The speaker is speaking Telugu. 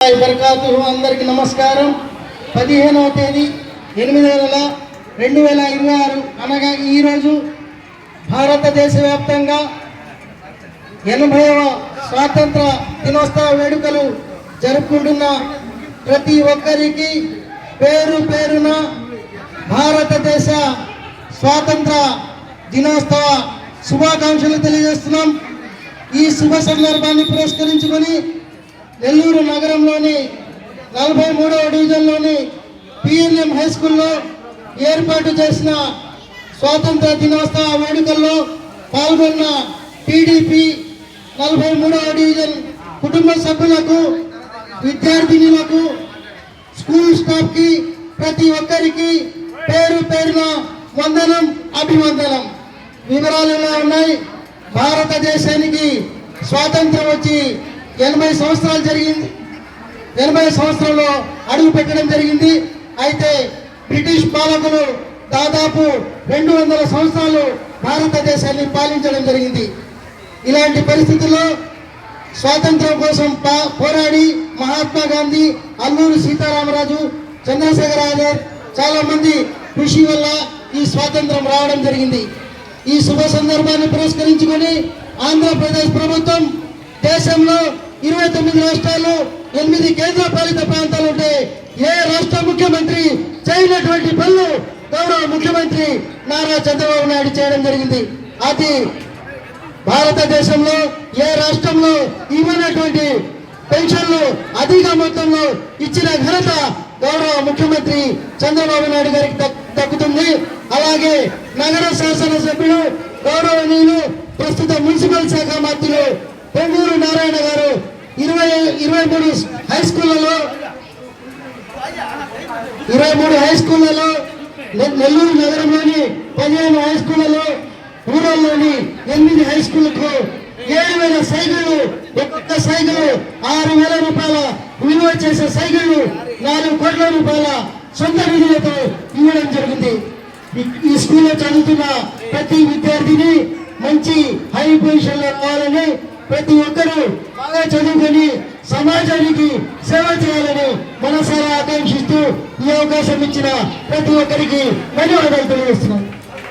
అందరికి నమస్కారం. 15వ తేదీ 8వ నెల 2026 అనగా ఈరోజు భారతదేశ వ్యాప్తంగా 80వ స్వాతంత్ర దినోత్సవ వేడుకలు జరుపుకుంటున్న ప్రతి ఒక్కరికి పేరు పేరున భారతదేశ స్వాతంత్ర దినోత్సవ శుభాకాంక్షలు తెలియజేస్తున్నాం. ఈ శుభ సందర్భాన్ని పురస్కరించుకొని నెల్లూరు నగరంలోని 43వ డివిజన్లోని పిఎన్ఎం హై స్కూల్లో ఏర్పాటు చేసిన స్వాతంత్ర దినోత్సవ వేడుకల్లో పాల్గొన్న టీడీపీ 43వ డివిజన్ కుటుంబ సభ్యులకు, విద్యార్థినులకు, స్కూల్ స్టాఫ్కి ప్రతి ఒక్కరికి పేరు పేరున వందనం, అభివందనం. వివరాలు ఇలా ఉన్నాయి. భారతదేశానికి స్వాతంత్రం వచ్చి 80 సంవత్సరాలు జరిగింది. 80 సంవత్సరంలో అడుగు పెట్టడం జరిగింది. అయితే బ్రిటిష్ పాలకులు దాదాపు 200 సంవత్సరాలు భారతదేశాన్ని పాలించడం జరిగింది. ఇలాంటి పరిస్థితుల్లో స్వాతంత్రం కోసం పోరాడి మహాత్మా గాంధీ, అల్లూరి సీతారామరాజు, చంద్రశేఖర్ ఆజాద్ చాలా మంది కృషి వల్ల ఈ స్వాతంత్రం రావడం జరిగింది. ఈ శుభ సందర్భాన్ని పురస్కరించుకొని ఆంధ్రప్రదేశ్ ప్రభుత్వం దేశంలో 29 రాష్ట్రాలు, 8 కేంద్ర పాలిత ప్రాంతాలు ఉంటే ఏ రాష్ట్ర ముఖ్యమంత్రి చేయనటువంటి పనులు గౌరవ ముఖ్యమంత్రి నారా చంద్రబాబు నాయుడు చేయడం జరిగింది. అది భారతదేశంలో ఏ రాష్ట్రంలో ఇవ్వనటువంటి పెన్షన్లు అధిక మొత్తంలో ఇచ్చిన ఘనత గౌరవ ముఖ్యమంత్రి చంద్రబాబు నాయుడు గారికి దక్కుతుంది. అలాగే నగర శాసనసభ్యులు గౌరవనీయులు ప్రస్తుత మున్సిపల్ శాఖ మంత్రులు పొంగూరు నారాయణ గారు 23 హై స్కూళ్లలో నెల్లూరు నగరంలోని 15 హై స్కూళ్లలో, ఊరల్లోని 8 హై స్కూళ్లకు 7,000 సైకిళ్లు, ఒక్కొక్క సైకిల్ 6,000 రూపాయల విలువ చేసే సైకిళ్లు 4 కోట్ల రూపాయల సొంత నిధులతో ఇవ్వడం జరిగింది. ఈ స్కూల్లో చదువుతున్న ప్రతి విద్యార్థిని మంచి హై పొజిషన్ లో రావాలని, ప్రతి ఒక్కరూ బాగా చదువుకొని సమాజానికి సేవ చేయాలని మనసారా ఆకాంక్షిస్తూ ఈ అవకాశం ఇచ్చిన ప్రతి ఒక్కరికి ధన్యవాదాలు తెలియజేస్తున్నాను.